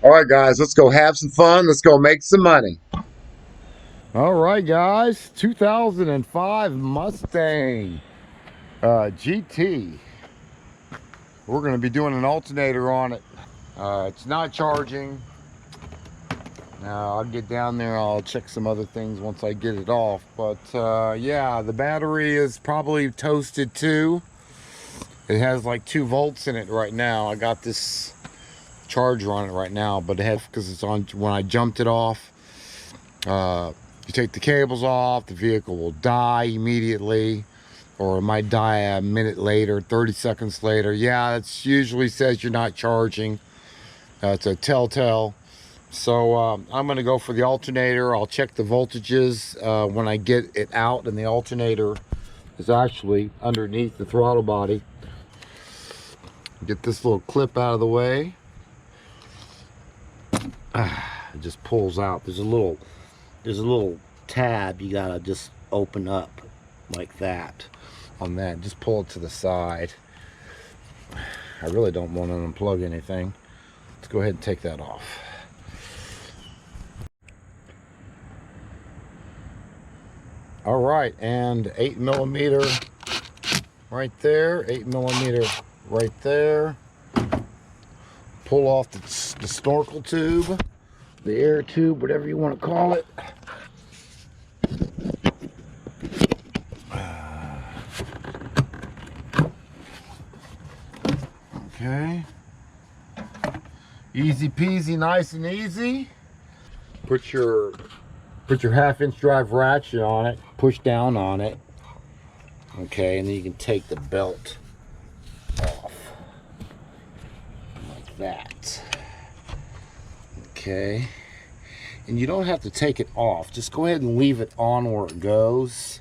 All right, guys, let's go have some fun. Let's go make some money. All right, guys, 2005 Mustang GT. We're going to be doing an alternator on it. It's not charging. Now I'll get down there, I'll check some other things once I get it off. But yeah, the battery is probably toasted too. It has like 2 volts in it right now. I got this charger on it right now, but it has, because it's on, when I jumped it off, you take the cables off, the vehicle will die immediately, or it might die a minute later, 30 seconds later. Yeah, it usually says you're not charging. It's a telltale. So I'm going to go for the alternator. I'll check the voltages when I get it out, and the alternator is actually underneath the throttle body. Get this little clip out of the way. It just pulls out. There's a little tab you gotta just open up like that on that. Just pull it to the side. I really don't want to unplug anything. Let's go ahead and take that off. All right, and 8mm right there, 8mm right there. Pull off the snorkel tube, the air tube, whatever you want to call it. Okay. Easy peasy, nice and easy. Put your 1/2-inch drive ratchet on it, push down on it. Okay, and then you can take the belt off like that. Okay, and you don't have to take it off. Just go ahead and leave it on where it goes.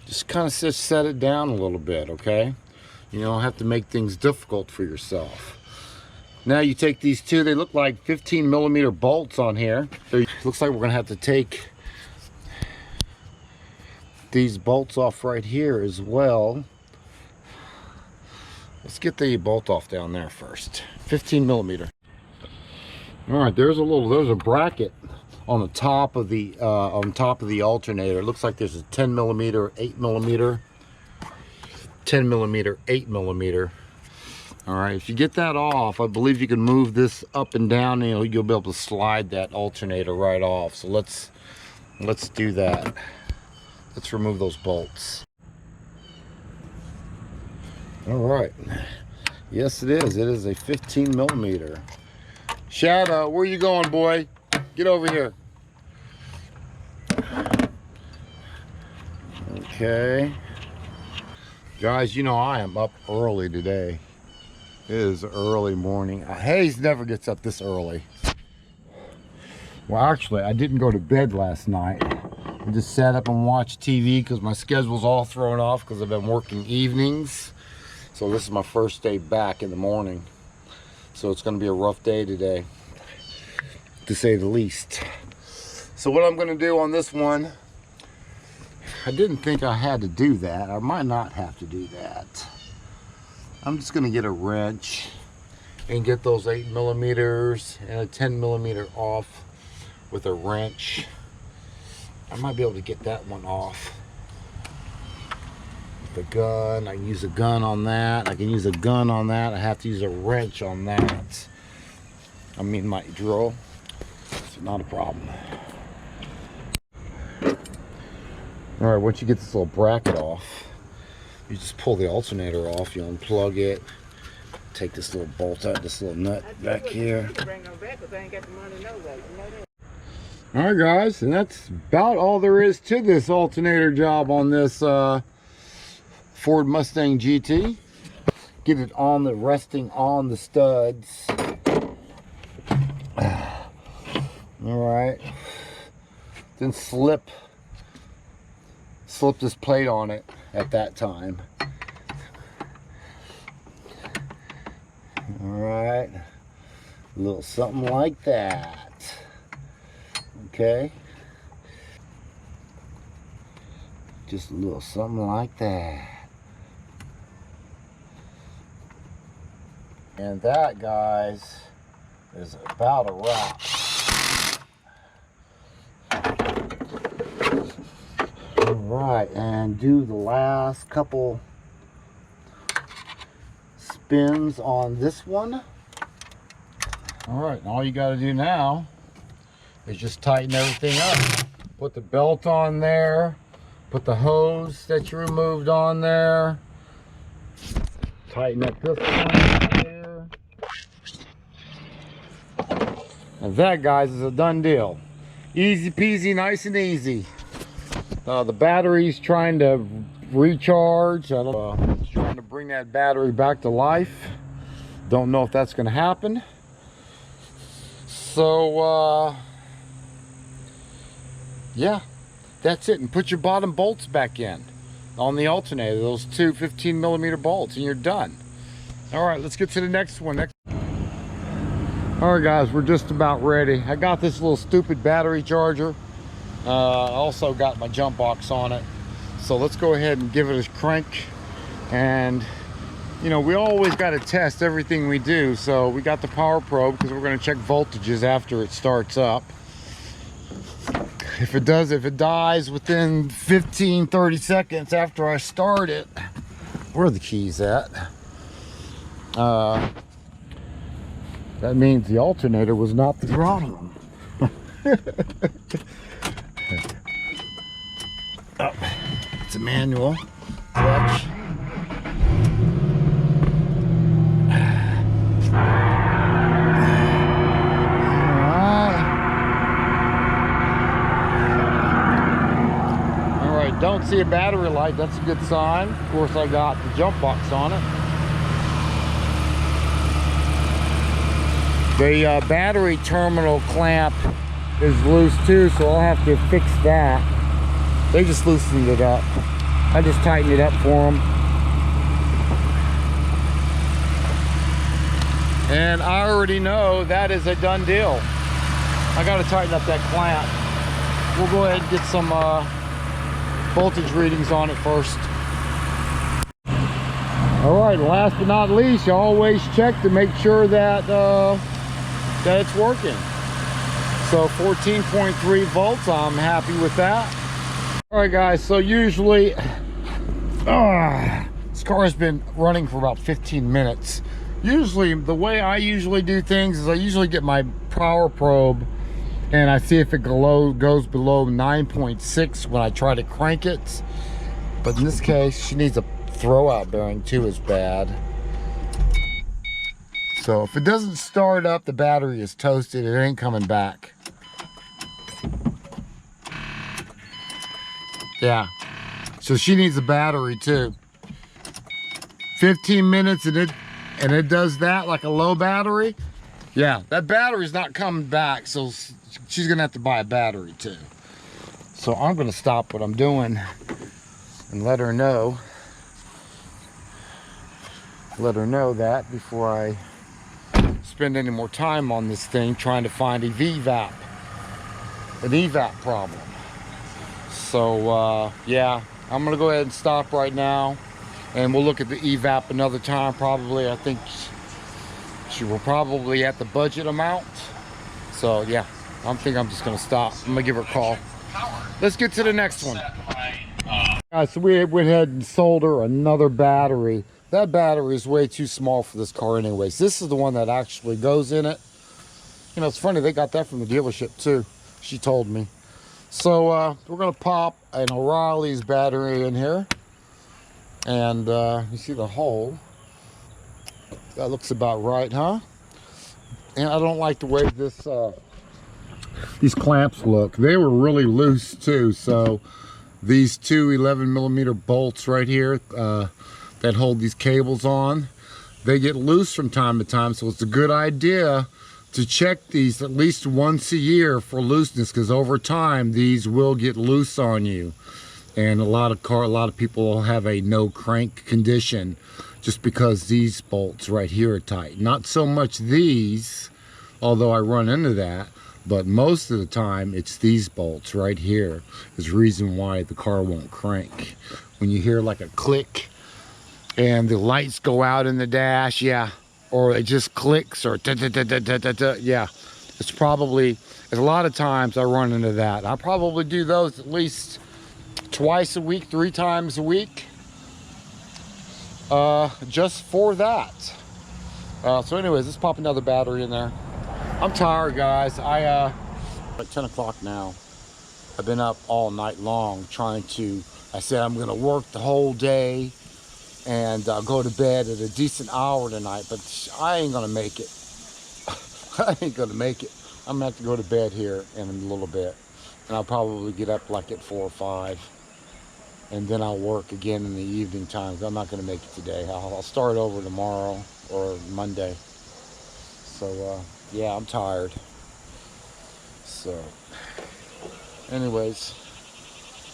Just kind of set it down a little bit, okay? You don't have to make things difficult for yourself. Now you take these two, they look like 15mm bolts on here. So it looks like we're gonna have to take these bolts off right here as well. Let's get the bolt off down there first. 15mm. All right, there's a bracket on the top of the alternator. It looks like there's a 10mm, 8mm, 10mm, 8mm. All right, if you get that off, I believe you can move this up and down, and you'll be able to slide that alternator right off. So let's do that. Let's remove those bolts. All right. Yes, it is. It is a 15mm. Shadow, where you going, boy? Get over here. Okay. Guys, you know I am up early today. It is early morning. Hayes never gets up this early. Well, actually, I didn't go to bed last night. I just sat up and watched TV because my schedule's all thrown off because I've been working evenings. So this is my first day back in the morning. So it's going to be a rough day today, to say the least. So what I'm going to do on this one, I didn't think I had to do that. I might not have to do that. I'm just going to get a wrench and get those 8mm and a 10mm off with a wrench. I might be able to get that one off. The gun, I can use a gun on that. I can use a gun on that. I have to use a wrench on that. I mean my drill. It's not a problem. All right, once you get this little bracket off, you just pull the alternator off. You unplug it. Take this little bolt out, this little nut back here. All right, guys, and that's about all there is to this alternator job on this Ford Mustang GT. Get it on the resting on the studs. All right, then slip this plate on it at that time. All right, a little something like that. Okay, just a little something like that. And that, guys, is about a wrap. All right, and do the last couple spins on this one. All right, and all you got to do now is just tighten everything up. Put the belt on there, put the hose that you removed on there, tighten up this one here. And that, guys, is a done deal. Easy peasy, nice and easy. The battery's trying to recharge. I don't know, it's trying to bring that battery back to life. Don't know if that's going to happen. So, yeah, that's it. And put your bottom bolts back in on the alternator, those two 15mm bolts, and you're done. All right, let's get to the next one. All right, guys, we're just about ready. I got this little stupid battery charger. I also got my jump box on it. So let's go ahead and give it a crank. And you know, we always got to test everything we do. So we got the power probe because we're going to check voltages after it starts up. If it dies within 15-30 seconds after I start it, where are the keys at? That means the alternator was not the problem. Oh, it's a manual clutch. All right, don't see a battery light. That's a good sign. Of course, I got the jump box on it. The battery terminal clamp is loose too, so I'll have to fix that. They just loosened it up. I just tightened it up for them. And I already know that is a done deal. I got to tighten up that clamp. We'll go ahead and get some voltage readings on it first. All right, last but not least, you always check to make sure that that it's working. So 14.3 volts, I'm happy with that. All right, guys, so usually this car has been running for about 15 minutes. Usually the way I usually do things is I usually get my power probe and I see if it goes below 9.6 when I try to crank it. But in this case, she needs a throwout bearing too, is bad. So if it doesn't start up, the battery is toasted. It ain't coming back. Yeah, so she needs a battery too. 15 minutes and it does that like a low battery. Yeah, that battery's not coming back, so she's gonna have to buy a battery too. So I'm gonna stop what I'm doing and let her know that before I spend any more time on this thing trying to find an evap problem. So yeah, I'm gonna go ahead and stop right now, and we'll look at the evap another time. Probably, I think she will probably at the budget amount. So yeah, I'm just gonna stop. I'm gonna give her a call. Let's get to the next one. So we went ahead and sold her another battery. That battery is way too small for this car anyways. This is the one that actually goes in it. You know, it's funny, they got that from the dealership too, she told me. So we're gonna pop an O'Reilly's battery in here, and you see the hole. That looks about right, huh? And I don't like the way these clamps look. They were really loose too. So these two 11mm bolts right here that hold these cables on, they get loose from time to time. So it's a good idea to check these at least once a year for looseness, because over time these will get loose on you. And a lot of people will have a no crank condition just because these bolts right here are tight. Not so much these, although I run into that, but most of the time it's these bolts right here is the reason why the car won't crank. When you hear like a click and the lights go out in the dash, yeah, or it just clicks, or da, da, da, da, da, da, da. Yeah, it's probably, a lot of times I run into that. I probably do those at least twice a week, 3 times a week, just for that. So anyways, let's pop another battery in there. I'm tired, guys. Like 10 o'clock now. I've been up all night long trying to, I said I'm gonna work the whole day and go to bed at a decent hour tonight, but I ain't gonna make it. I ain't gonna make it. I'm gonna have to go to bed here in a little bit, and I'll probably get up like at 4 or 5, and then I'll work again in the evening times. I'm not gonna make it today. I'll start over tomorrow or Monday. So yeah, I'm tired. So anyways,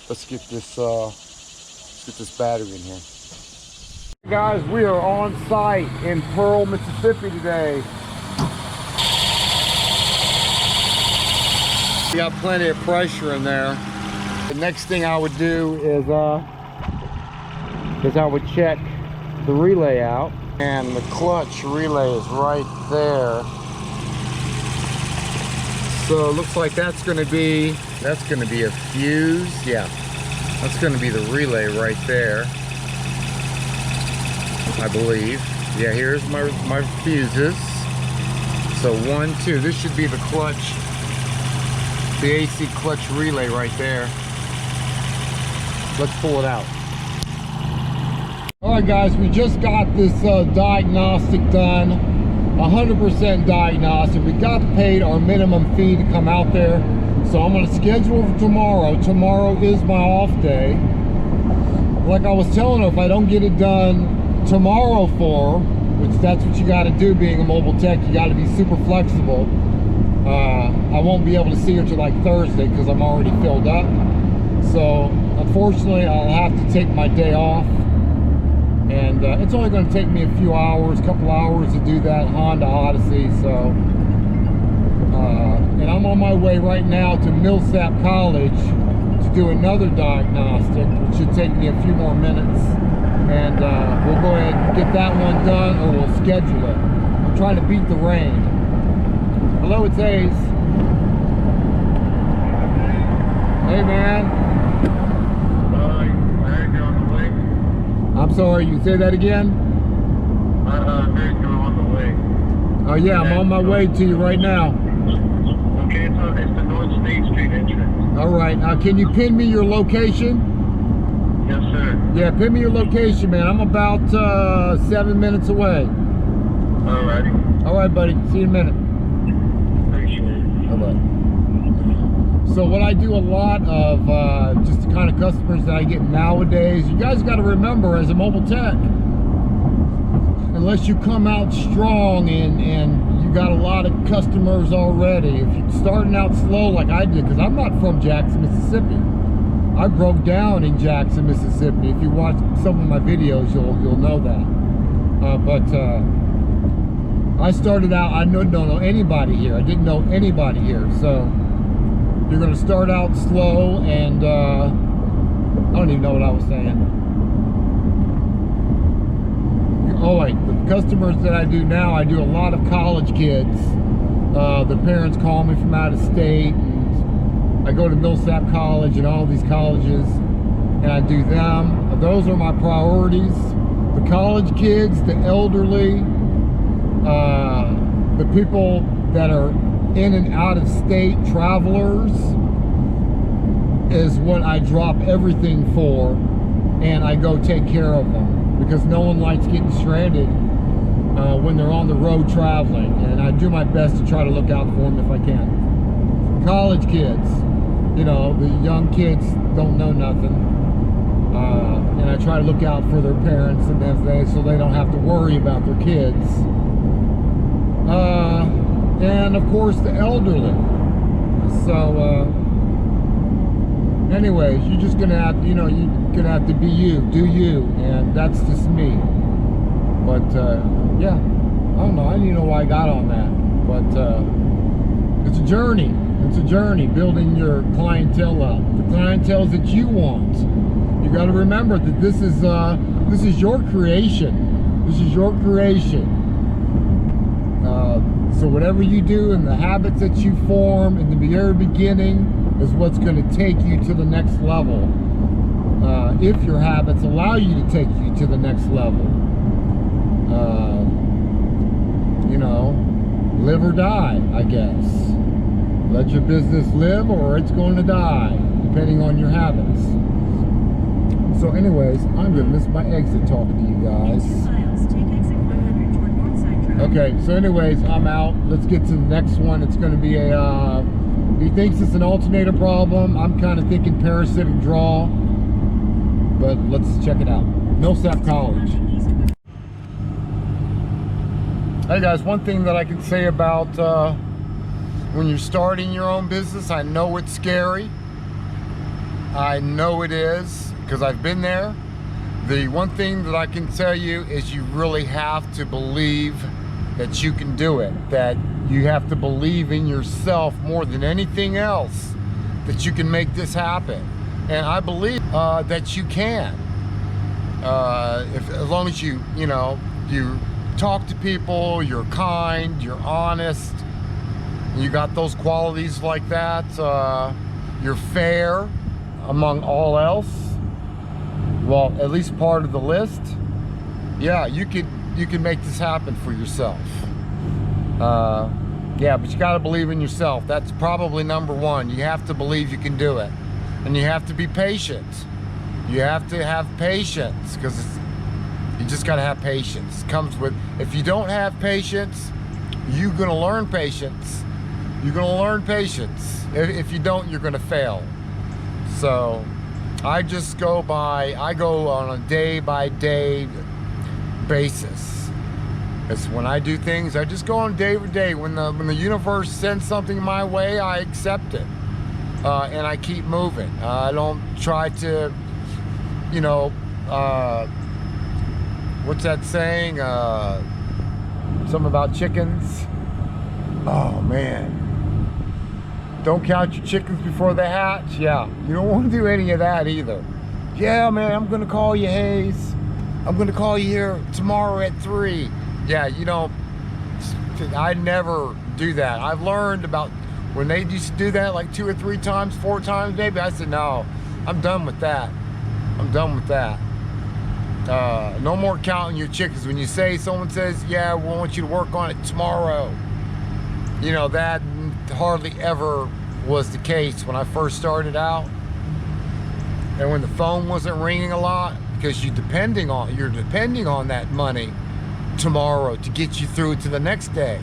let's get this battery in here. Guys, we are on site in Pearl, Mississippi today. We got plenty of pressure in there. The next thing I would do is I would check the relay out, and the clutch relay is right there. So it looks like that's going to be a fuse. Yeah, that's going to be the relay right there, I believe. Yeah, here's my fuses. So 1, 2. This should be the clutch, the AC clutch relay right there. Let's pull it out. All right, guys, we just got this diagnostic done. 100% diagnostic. We got paid our minimum fee to come out there, so I'm going to schedule for tomorrow. Tomorrow is my off day. Like I was telling her, if I don't get it done tomorrow for her, which that's what you got to do being a mobile tech, you got to be super flexible. I won't be able to see her till like Thursday because I'm already filled up. So unfortunately, I'll have to take my day off. And it's only going to take me a few hours, couple hours to do that Honda Odyssey. So, and I'm on my way right now to Millsap College to do another diagnostic, which should take me a few more minutes. And we'll go ahead and get that one done, or we'll schedule it. I'm trying to beat the rain. Hello, it's Ace. Hey, man. I'm sorry, you say that again? On the way. Oh yeah, I'm on my way to you right now. Okay, it's the North State Street entrance. All right, can you pin me your location? Yes, sir. Yeah, pin me your location, man. I'm about 7 minutes away. Alrighty. All right, buddy. See you in a minute. Appreciate it. Bye-bye. So what I do a lot of, just the kind of customers that I get nowadays, you guys got to remember, as a mobile tech, unless you come out strong and you got a lot of customers already, if you're starting out slow like I did, because I'm not from Jackson, Mississippi. I broke down in Jackson, Mississippi. If you watch some of my videos, you'll know that. But I started out, I don't know anybody here. I didn't know anybody here. So you're going to start out slow, and I don't even know what I was saying. Oh wait, the customers that I do now, I do a lot of college kids. The parents call me from out of state, and I go to Millsap College and all these colleges, and I do them. Those are my priorities. The college kids, the elderly, the people that are in and out of state travelers is what I drop everything for, and I go take care of them, because no one likes getting stranded when they're on the road traveling, and I do my best to try to look out for them if I can. College kids, you know, the young kids don't know nothing, and I try to look out for their parents and them, so they don't have to worry about their kids. And of course the elderly. So anyways, you're just gonna have to, you're gonna have to be you, do you, and that's just me. But yeah, I don't know, I don't even know why I got on that, but it's a journey. It's a journey, building your clientele up, the clientele that you want. You got to remember that this is your creation. This is your creation. So whatever you do and the habits that you form in the very beginning is what's going to take you to the next level. If your habits allow you to take you to the next level. You know, live or die, I guess. Let your business live or it's going to die, depending on your habits. So anyways, I'm going to miss my exit talking to you guys. Okay, so anyways, I'm out. Let's get to the next one. It's going to be a, he thinks it's an alternator problem. I'm kind of thinking parasitic draw. But let's check it out. Millsap College. Hey guys, one thing that I can say about when you're starting your own business, I know it's scary. I know it is, because I've been there. The one thing that I can tell you is you really have to believe that you can do it. That you have to believe in yourself more than anything else, that you can make this happen. And I believe that you can. As long as you talk to people, you're kind, you're honest, you got those qualities like that, you're fair among all else, well, at least part of the list, yeah, you can make this happen for yourself. Yeah, but you got to believe in yourself. That's probably number one. You have to believe you can do it. And you have to be patient. You have to have patience, because you just got to have patience. It comes with, if you don't have patience, you're going to learn patience. You're going to learn patience. If you don't, you're going to fail. So I just go on a day-by-day basis. Because when I do things, I just go on day to day. When the universe sends something my way, I accept it. And I keep moving. I don't try to, what's that saying? Something about chickens. Oh man. Don't count your chickens before they hatch. Yeah, you don't want to do any of that either. Yeah, man, I'm going to call you, Hayes. I'm going to call you here tomorrow at 3. Yeah, I never do that. I've learned about when they used to do that like 2 or 3 times, 4 times maybe, I said, no, I'm done with that. I'm done with that. No more counting your chickens. When someone says, yeah, we want you to work on it tomorrow, that hardly ever was the case when I first started out. And when the phone wasn't ringing a lot, because you're depending on that money tomorrow to get you through to the next day.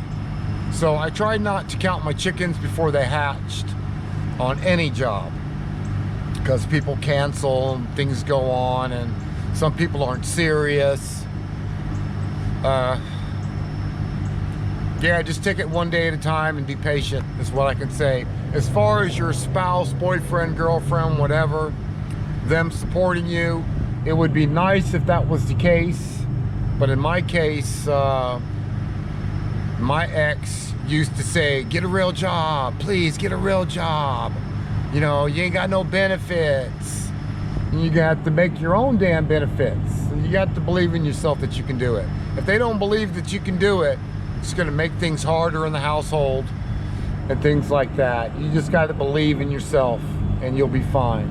So I tried not to count my chickens before they hatched on any job, because people cancel and things go on and some people aren't serious. Yeah, just take it one day at a time and be patient is what I can say. As far as your spouse, boyfriend, girlfriend, whatever, them supporting you, it would be nice if that was the case. But in my case, my ex used to say, get a real job, please get a real job. You ain't got no benefits. You got to make your own damn benefits. You got to believe in yourself that you can do it. If they don't believe that you can do it, it's going to make things harder in the household and things like that. You just got to believe in yourself and you'll be fine.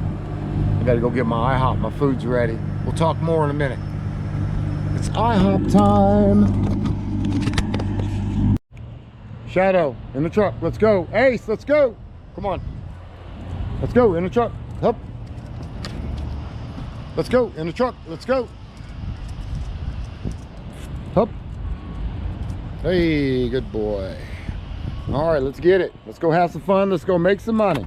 I got to go get my IHOP. My food's ready. We'll talk more in a minute. It's IHOP time. Shadow, in the truck. Let's go. Ace, let's go. Come on. Let's go, in the truck. Up. Let's go, in the truck. Let's go. Up. Hey, good boy. All right, let's get it. Let's go have some fun. Let's go make some money.